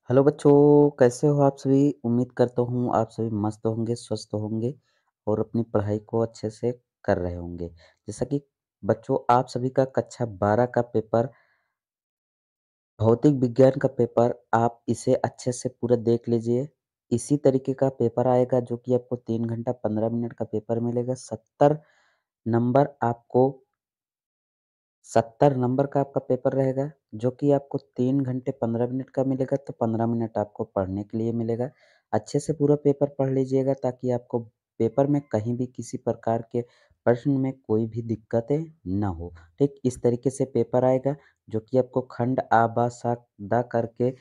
Hello बच्चों, कैसे हो आप सभी? उम्मीद करता हूँ आप सभी मस्त होंगे, स्वस्थ होंगे और अपनी पढ़ाई को अच्छे से कर रहे होंगे। जैसा कि बच्चों आप सभी का कक्षा 12 का पेपर, भौतिक विज्ञान का पेपर आप इसे अच्छे से पूरा देख लीजिए। इसी तरीके का पेपर आएगा जो कि आपको 3 घंटा 15 मिनट का पेपर मिलेगा। 70 नंबर का आपका पेपर रहेगा, जो कि आपको 3 घंटे 15 मिनट का मिलेगा, तो 15 मिनट आपको पढ़ने के लिए मिलेगा। अच्छे से पूरा पेपर पढ़ लीजिएगा ताकि आपको पेपर में कहीं भी किसी प्रकार के प्रश्न में कोई भी दिक्कतें ना हो। ठीक इस तरीके से पेपर आएगा, जो कि आपको खंड, आ, बा, सा, दा करके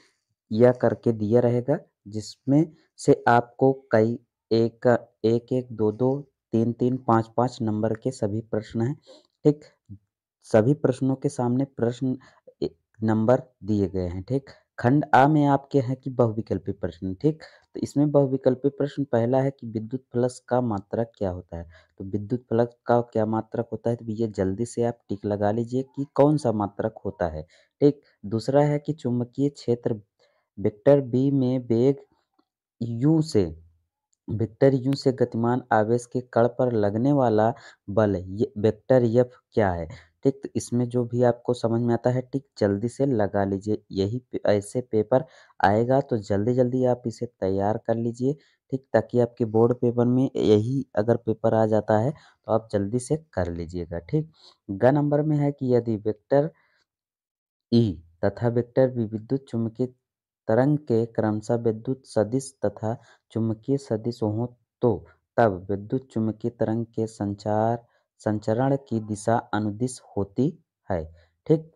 या करके दिया रहेगा, जिसमें से आपको कई एक, एक-एक, दो-दो, तीन-तीन, पाँच-पाँच नंबर के सभी प्रश्न हैं। ठीक, सभी प्रश्नों के सामने प्रश्न ए नंबर दिए गए हैं, ठीक? खंड आ में आपके हैं कि बहुविकल्पी प्रश्न, ठीक? तो इसमें बहुविकल्पी प्रश्न पहला है कि विद्युत फ्लक्स का मात्रक क्या होता है? तो विद्युत फ्लक्स का क्या मात्रक होता है? तो भैया जल्दी से आप टिक लगा लीजिए कि कौन-सा मात्रक होता है, ठीक? दूसरा है कि चुंबकीय क्षेत्र वेक्टर बी में वेग यू से वेक्टर यू से गतिमान आवेश के कण पर लगने वाला बल वेक्टर एफ क्या है? ठीक, तो इसमें जो भी आपको समझ में आता है ठीक जल्दी से लगा लीजिए। यही ऐसे पेपर आएगा तो जल्दी जल्दी आप इसे तैयार कर लीजिए, ठीक, ताकि आपके बोर्ड पेपर में यही अगर पेपर आ जाता है तो आप जल्दी से कर लीजिएगा। ठीक, ग नंबर में है कि यदि वेक्टर ई तथा वेक्टर बी विद्युत चुम्बकीय तरंग के क्रमशः विद्युत सदिश तथा चुम्बकीय सदिश हों, तो तब विद्युत चुम्बकीय तरंग के संचरण की दिशा अनुदिश होती है। ठीक,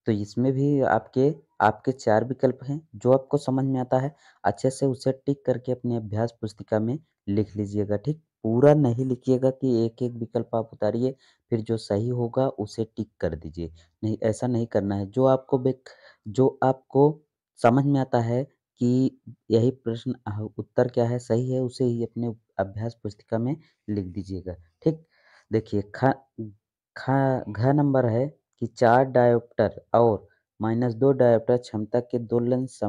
तो इसमें भी आपके आपके 4 विकल्प हैं। जो आपको समझ में आता है अच्छे से उसे टिक करके अपनी अभ्यास पुस्तिका में लिख लीजिएगा। ठीक, पूरा नहीं लिखिएगा कि एक-एक विकल्प आप उतारिए, फिर जो सही होगा उसे टिक कर दीजिए। नहीं, ऐसा नहीं करना है। जो आपको समझ में आता है कि यही प्रश्न उत्तर क्या है, सही है, उसे ही अपने अभ्यास पुस्तिका में लिख दीजिएगा। ठीक? देखिए ख घ नंबर है कि 4 डायोप्टर और -2 डायोप्टर क्षमता के 2 लेंस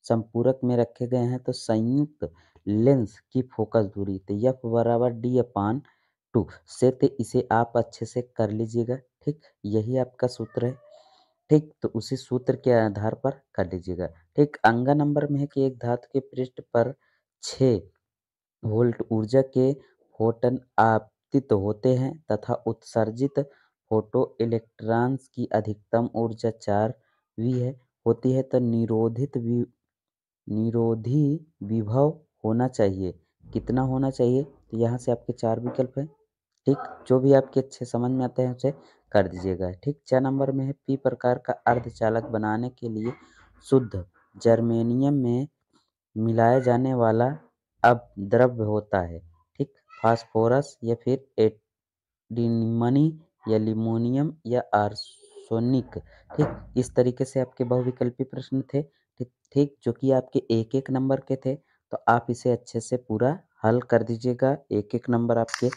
संपूरक में रखे गए हैं, तो संयुक्त लेंस की फोकस दूरी तो एफ बराबर d/2 से, तो इसे आप अच्छे से कर लीजिएगा। ठीक, यही आपका सूत्र है। ठीक, तो उसी सूत्र के आधार पर कर लीजिएगा। ठीक, अंगा नंबर में है कि एक धातु के पृष्ठ पर 6 वोल्ट ऊर्जा के फोटॉन आपतित होते हैं तथा उत्सर्जित फोटो इलेक्ट्रॉन्स की अधिकतम ऊर्जा 4 वी है होती है, तो निरोधी विभव होना चाहिए। कितना होना चाहिए? तो यहाँ से आपके 4 विकल्प हैं। ठीक, जो भी आपके अच्छे समझ में आते हैं उसे कर दीजिएगा। ठीक, 6 नंबर में है पी प्रकार का अर्धचालक बनाने के लिए शुद्ध जर्मेनियम में मिलाया जाने वाला अब द्रव्य होता है। ठीक, फास्फोरस या फिर एंटीमनी या एल्यूमीनियम या आर्सेनिक। ठीक, इस तरीके से आपके बहुविकल्पी प्रश्न थे। ठीक ठीक, जो कि आपके एक-एक नंबर के थे, तो आप इसे अच्छे से पूरा हल कर दीजिएगा। एक-एक नंबर आपके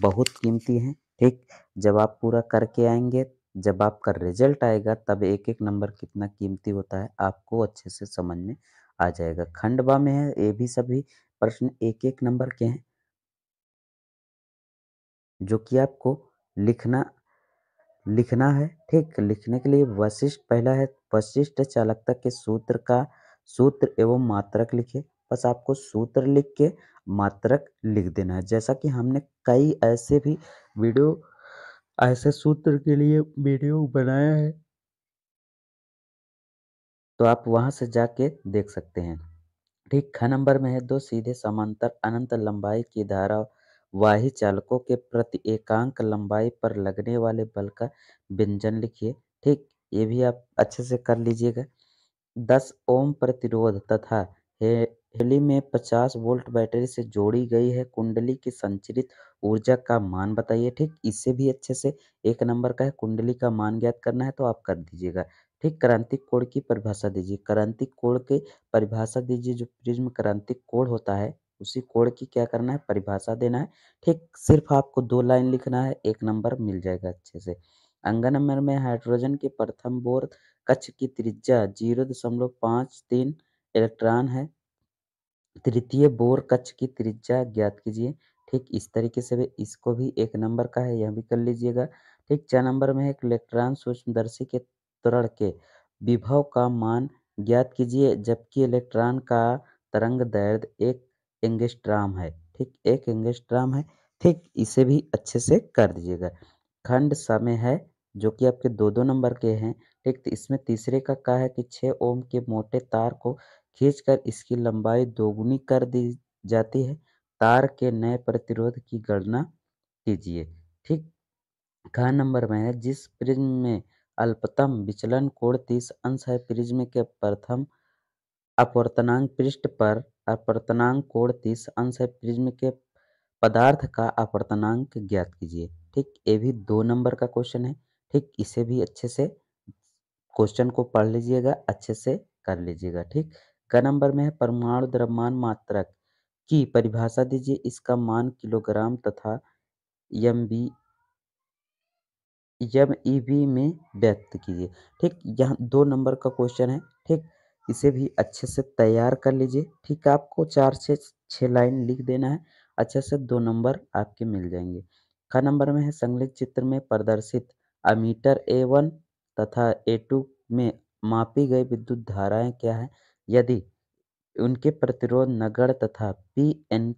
बहुत कीमती हैं। ठीक, जब आप पूरा करके आएँगे, जब आपका रिज़ल्ट आएगा तब एक-एक नंबर कितना कीमती होता है, आपको अच्छे से समझ में आ जाएगा। खंड ब में है, ये भी सभी प्रश्न एक-एक नंबर के हैं, जो कि आपको लिखना लिखना है। ठीक, लिखने के लिए वशिष्ठ पहला है, वशिष्ठ चालकता के सूत्र का सूत्र एवं मात्रक लिखिए। बस आपको सूत्र लिख के मात्रक लिख देना है। जैसा कि हमने कई ऐसे भी वीडियो ऐसे सूत्र के लिए वीडियो बनाया है, तो आप वहाँ से जाके देख सकते हैं। ठीक, ख नंबर में है 2 सीधे समांतर अनंत लंबाई की धारावाही चालकों के प्रति एकांक लंबाई पर लगने वाले बल का व्यंजन लिखिए। ठीक, ये भी आप अच्छे से कर लीजिएगा। 10 ओम प्रतिरोध तथा हे हेली में 50 वोल्ट बैटरी से जोड़ी गई है कुंडली की संचरित ऊर्जा का मान बताइए। ठीक, इससे भी अच्छे से एक नंबर का है, कुंडली का मान ज्ञात करना है तो आप कर दीजिएगा। ठीक, क्रांतिक कोण की परिभाषा दीजिए। क्रांतिक कोण की परिभाषा दीजिए, जो प्रिज्म क्रांतिक कोण होता है उसी कोण की क्या करना है, परिभाषा देना है। ठीक, सिर्फ आपको 2 लाइन लिखना है, 1 नंबर मिल जाएगा अच्छे से। अंग नंबर में हाइड्रोजन के प्रथम बोर कक्ष की त्रिज्या 0.53 इलेक्ट्रॉन है। तृतीय बोर कक्ष की त्रिज्या ज्ञात कीजिए। ठीक इस तरीके से भी इसको भी 1 नंबर का है, यह भी कर लीजिएगा। ठीक 4 नंबर में है कि इलेक्ट्रॉन सूक्ष्मदर्शी के त्वरण के विभव का मान ज्ञात कीजिए, जबकि इलेक्ट्रॉन का तरंग दैर्ध्य 1 एंगस्ट्रॉम है। ठीक 1 एंगस्ट्रॉम है। ठीक इसे भी अच्छे से कर दीजिएगा। खंड समय है जो कि आपके 2-2 नंबर के हैं। ठीक तो इसमें तीसरे का क्या है कि 6 ओम के मोटे तार को खींचकर इसकी लंबाई दोगुनी कर दी जाती है। तार के नए प्रतिरोध की गणना कीजिए। ठीक ख नंबर में है जिस प्रिज्म में अल्पतम विचलन कोण 30 अंश है, प्रिज्म के प्रथम अपवर्तनांक पृष्ठ पर अपवर्तनांक कोण 30 अंश है, प्रिज्म के पदार्थ का अपवर्तनांक ज्ञात कीजिए। ठीक ये भी 2 नंबर का क्वेश्चन है। ठीक इसे भी अच्छे से क्वेश्चन को पढ़ लीजिएगा, अच्छे से कर लीजिएगा। ठीक क नंबर में है परमाणु द्रव्यमान मात्रक की परिभाषा दीजिए, इसका मान किलोग्राम तथा एमबी एमईबी में व्यक्त कीजिए। ठीक यहाँ 2 नंबर का क्वेश्चन है। ठीक इसे भी अच्छे से तैयार कर लीजिए। ठीक आपको 4 से 6 लाइन लिख देना है, अच्छे से 2 नंबर आपके मिल जाएंगे। ख नंबर में है संकलित चित्र में प्रदर्शित अमीटर A1 तथा A2 में मापी गई विद्युत धाराएं क्या है, यदि उनके प्रतिरोध नगण्य तथा पी-एन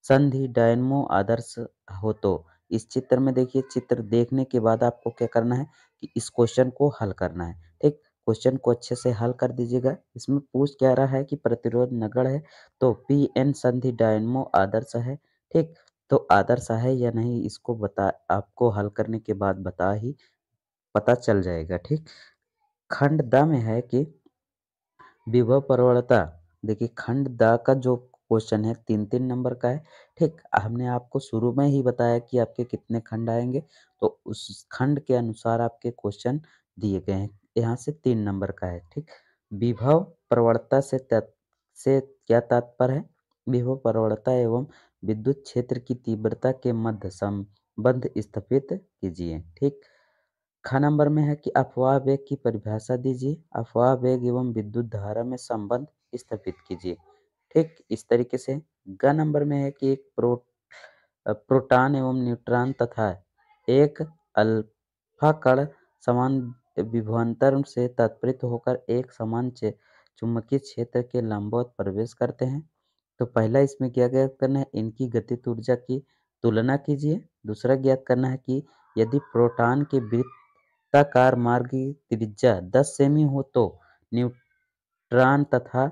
संधि डायनमो आदर्श हो तो। इस चित्र में देखिए, चित्र देखने के बाद आपको क्या करना है कि इस क्वेश्चन को हल करना है। ठीक क्वेश्चन को अच्छे से हल कर दीजिएगा। इसमें पूछ क्या रहा है कि प्रतिरोध नगण्य है तो पी एन संधि डायनमो आदर्श है। ठीक तो आदर्श है या नहीं इसको बता आपको हल करने के बाद पता चल जाएगा। ठीक खंड द में है कि विभव प्रवणता। देखिए खंड द का जो क्वेश्चन है 3-3 नंबर का है। ठीक हमने आपको शुरू में ही बताया कि आपके कितने खंड आएंगे, तो उस खंड के अनुसार आपके क्वेश्चन दिए गए हैं। यहाँ से 3 नंबर का है। ठीक विभव प्रवणता से क्या तात्पर्य है? विभव प्रवणता एवं विद्युत क्षेत्र की तीव्रता के मध्य संबंध स्थापित कीजिए। ठीक ख नंबर में है कि अफवाह वेग की परिभाषा दीजिए, अफवाह वेग एवं विद्युत धारा में संबंध स्थापित कीजिए। ठीक इस तरीके से ग नंबर में है कि एक प्रोटॉन एवं न्यूट्रॉन तथा एक अल्फा कण समान विभवांतर से तत्प्रेरित होकर एक समान चुंबकीय क्षेत्र के लंबवत प्रवेश करते हैं। तो पहला इसमें क्या ज्ञात करना है, इनकी गतिज ऊर्जा की तुलना कीजिए। दूसरा ज्ञात करना है कि यदि प्रोटॉन के वृत्ताकार मार्ग की त्रिज्या 10 सेमी हो तो न्यूट्रॉन तथा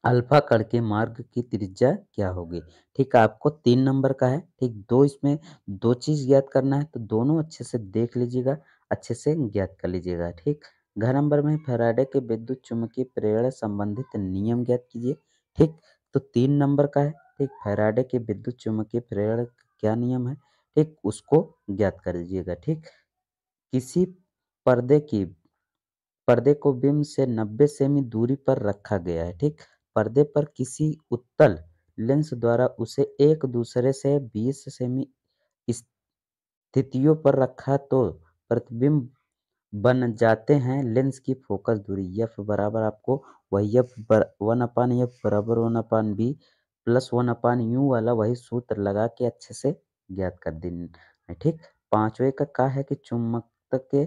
अल्फा कण के मार्ग की त्रिज्या क्या होगी। ठीक आपको 3 नंबर का है। ठीक इसमें 2 चीज ज्ञात करना है, तो दोनों अच्छे से देख लीजिएगा, अच्छे से ज्ञात कर लीजिएगा। ठीक घ नंबर में फैराडे के विद्युत चुम्बकीय प्रेरण संबंधित नियम ज्ञात कीजिए। ठीक तो 3 नंबर का है। ठीक फैराडे के विद्युत चुम्बकीय प्रेरण का क्या नियम है, ठीक उसको ज्ञात कर दीजिएगा। ठीक किसी पर्दे की पर्दे को बिंब से 90 सेमी दूरी पर रखा गया है। ठीक पर्दे पर किसी उत्तल लेंस द्वारा उसे एक दूसरे से 20 सेमी स्थितियों पर रखा तो प्रतिबिंब बन जाते हैं। लेंस की फोकस दूरी एफ बराबर आपको वही एफ 1/f बराबर 1/b प्लस 1/u वाला वही सूत्र लगा के अच्छे से ज्ञात कर देना है। ठीक पांचवे का क्या है कि चुंबक के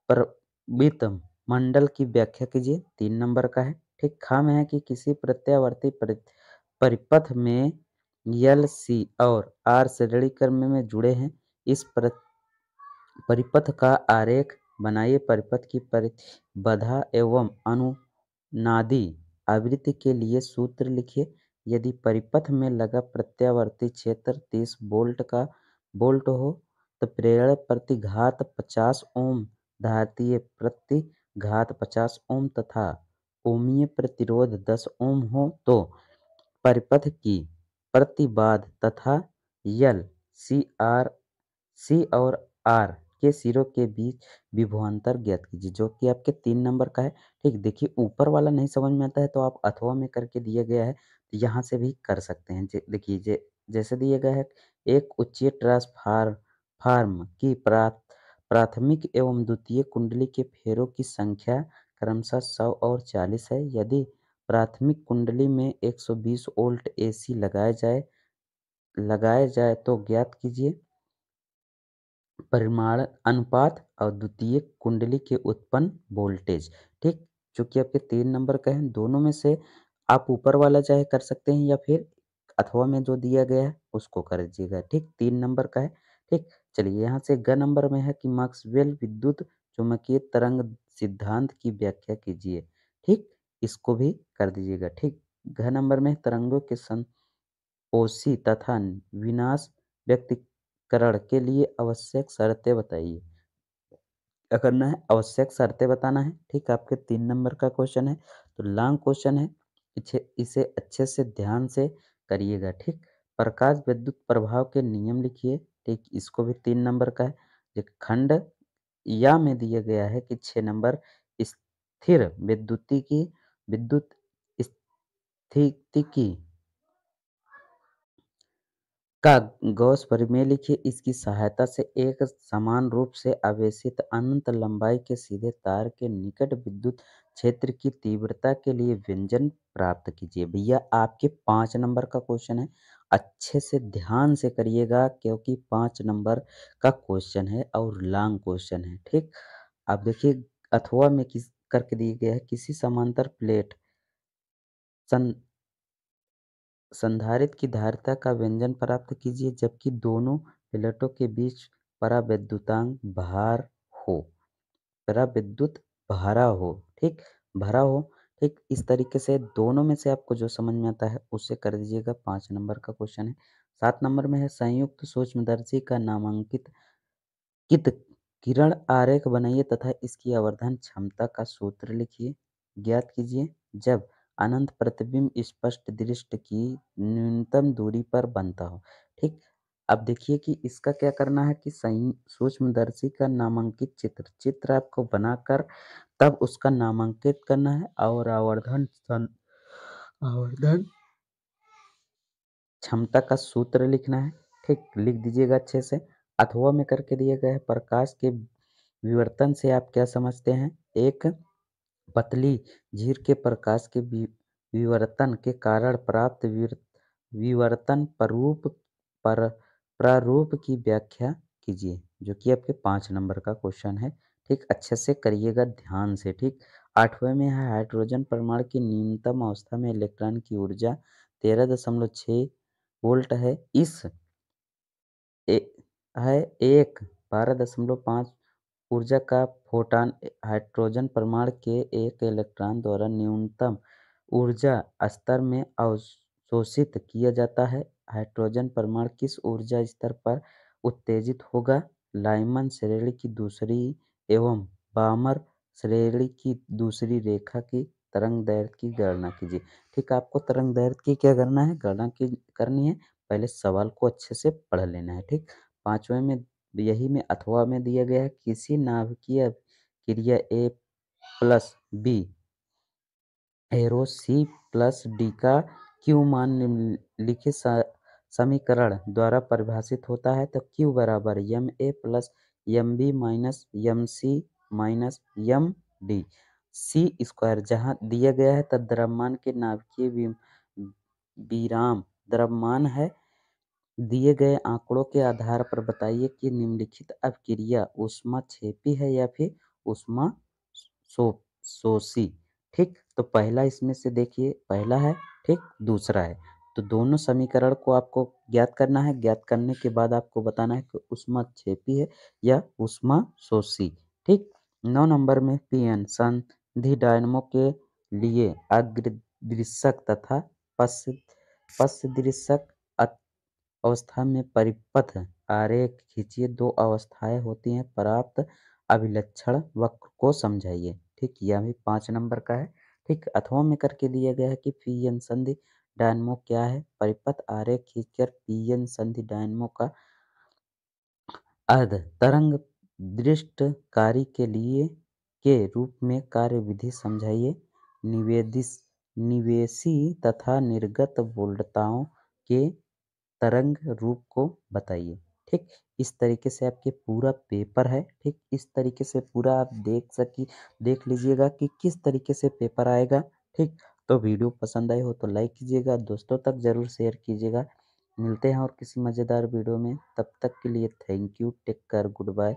परवृत्त मंडल की व्याख्या कीजिए। 3 नंबर का है। ठीक खा में है कि किसी प्रत्यावर्ती परिपथ में यल सी और आर श्रेणी क्रम में जुड़े हैं। इस परिपथ का आरेख बनाइए। परिपथ की प्रतिबाधा एवं अनुनादी आवृत्ति के लिए सूत्र लिखिए। यदि परिपथ में लगा प्रत्यावर्ती क्षेत्र 30 वोल्ट हो तो प्रेरण प्रतिघात 50 ओम, धारितीय प्रतिघात 50 ओम तथा ओमीय प्रतिरोध 10 ओम हो तो परिपथ की प्रतिबाध तथा यल सी और आर के सिरों के बीच विभवांतर ज्ञात कीजिए, जो कि आपके 3 नंबर का है। ठीक देखिए ऊपर वाला नहीं समझ में आता है तो आप अथवा में करके दिया गया है, तो यहाँ से भी कर सकते हैं। देखिए जैसे दिया गया है, एक उच्चीय ट्रांसफार्म की प्राथमिक एवं द्वितीय कुंडली के फेरों की संख्या क्रमशः 100 और 40 है। यदि प्राथमिक कुंडली में 120 वोल्ट एसी लगाया जाए तो ज्ञात कीजिए परिमाण अनुपात और द्वितीयक कुंडली के उत्पन्न वोल्टेज। ठीक, चूंकि आपके 3 नंबर का है, दोनों में से आप ऊपर वाला चाहे कर सकते हैं या फिर अथवा में जो दिया गया है उसको कर दीजिएगा। ठीक, 3 नंबर का है। ठीक, चलिए यहाँ से ग नंबर में है कि मैक्सवेल विद्युत चुम्बकीय तरंग सिद्धांत की व्याख्या कीजिए। ठीक, इसको भी कर दीजिएगा। ठीक, घ नंबर में तरंगों के संपोषी तथा विनाश व्यक्तिकरण के लिए आवश्यक शर्तें बताइए। क्या करना है? आवश्यक शर्तें बताना है। ठीक, आपके 3 नंबर का क्वेश्चन है, तो लॉन्ग क्वेश्चन है। इसे अच्छे से ध्यान से करिएगा। ठीक, प्रकाश विद्युत प्रभाव के नियम लिखिए। ठीक, इसको भी 3 नंबर का है। एक खंड या में दिया गया है कि 6 नंबर स्थिर विद्युत स्थितिकी का गॉस प्रमेय लिखिए। इसकी सहायता से एक समान रूप से आवेशित अनंत लंबाई के सीधे तार के निकट विद्युत क्षेत्र की तीव्रता के लिए व्यंजन प्राप्त कीजिए। भैया आपके 5 नंबर का क्वेश्चन है, अच्छे से ध्यान से करिएगा क्योंकि 5 नंबर का क्वेश्चन है और लॉन्ग क्वेश्चन है। ठीक, आप देखिए अथवा में किस करके दिया गया है, किसी समांतर प्लेट संधारित्र की धारिता का व्यंजन प्राप्त कीजिए जबकि दोनों प्लेटों के बीच परावैद्युतांक भार हो। पराविद्युत भरा हो। ठीक, भरा हो। ठीक, इस तरीके से दोनों में से आपको जो समझ में आता है उससे कर दीजिएगा। 5 नंबर का क्वेश्चन है। 7 नंबर में है संयुक्त सूक्ष्मदर्शी का नामांकित कित किरण आरेख बनाइए तथा इसकी आवर्धन क्षमता का सूत्र लिखिए। ज्ञात कीजिए जब अनंत प्रतिबिंब स्पष्ट दृष्टि की न्यूनतम दूरी पर बनता हो। ठीक, अब देखिए कि इसका क्या करना है कि सूक्ष्मदर्शी का नामांकित चित्र आपको बनाकर तब उसका नामांकित करना है और आवर्धन क्षमता का सूत्र लिखना है। ठीक, लिख दीजिएगा अच्छे से। अथवा में करके दिए गए प्रकाश के विवर्तन से आप क्या समझते हैं? एक पतली झीर के प्रकाश के विवर्तन के कारण प्राप्त विवर्तन पर प्रारूप की व्याख्या कीजिए, जो कि आपके 5 नंबर का क्वेश्चन है। ठीक, अच्छे से करिएगा ध्यान से। ठीक, 8वें में है हाइड्रोजन परमाणु की न्यूनतम अवस्था में इलेक्ट्रॉन की ऊर्जा 13.6 वोल्ट है। इस ए, है एक 12.5 ऊर्जा का फोटॉन हाइड्रोजन परमाणु के एक इलेक्ट्रॉन द्वारा न्यूनतम ऊर्जा स्तर में अवशोषित किया जाता है। हाइड्रोजन परमाणु किस ऊर्जा स्तर पर उत्तेजित होगा? लाइमन श्रेणी की दूसरी एवं बामर श्रेणी की दूसरी रेखा की तरंगदैर्घ्य की गणना कीजिए। ठीक, आपको तरंगदैर्घ्य की क्या करना है? गणना की करनी है। पहले सवाल को अच्छे से पढ़ लेना है। ठीक, 5वें में यही में अथवा में दिया गया है किसी नाभिकीय क्रिया A plus B arrow C plus D का क्यू मान निम्नलिखित समीकरण द्वारा परिभाषित होता है। तो क्यू बराबर M A plus M B minus M C minus M D C square जहाँ दिया गया है तब द्रव्यमान के नाभिकीय विराम द्रव्यमान है। दिए गए आंकड़ों के आधार पर बताइए कि निम्नलिखित अपक्रिया ऊष्माक्षेपी है या फिर ऊष्मा शोषी। ठीक, तो पहला इसमें से देखिए पहला है। ठीक, दूसरा है। तो दोनों समीकरण को आपको ज्ञात करना है। ज्ञात करने के बाद आपको बताना है कि ऊष्माक्षेपी है या ऊष्मा शोषी। ठीक, 9 नंबर में पीएन संधि डायनमो के लिए अग्रदृश्यक तथा पश्चदृश्यक अवस्था में परिपथ आरेख खींचिए। 2 अवस्थाएं होती हैं, प्राप्त अभिलक्षण वक्र को समझाइए। ठीक, यह भी 5 नंबर का है। ठीक, अथवा में करके दिया गया है कि पीएन संधि डायनमो क्या है? परिपथ आरेख खींचकर पीएन संधि डायनमो का अर्ध तरंग दृष्टकारी के लिए के रूप में कार्यविधि समझाइए। निवेशी तथा निर्गत वोल्टताओं के तरंग रूप को बताइए। ठीक, इस तरीके से आपके पूरा पेपर है। ठीक, इस तरीके से पूरा आप देख लीजिएगा कि किस तरीके से पेपर आएगा। ठीक, तो वीडियो पसंद आई हो तो लाइक कीजिएगा, दोस्तों तक ज़रूर शेयर कीजिएगा। मिलते हैं और किसी मज़ेदार वीडियो में, तब तक के लिए thank you, take care, good bye.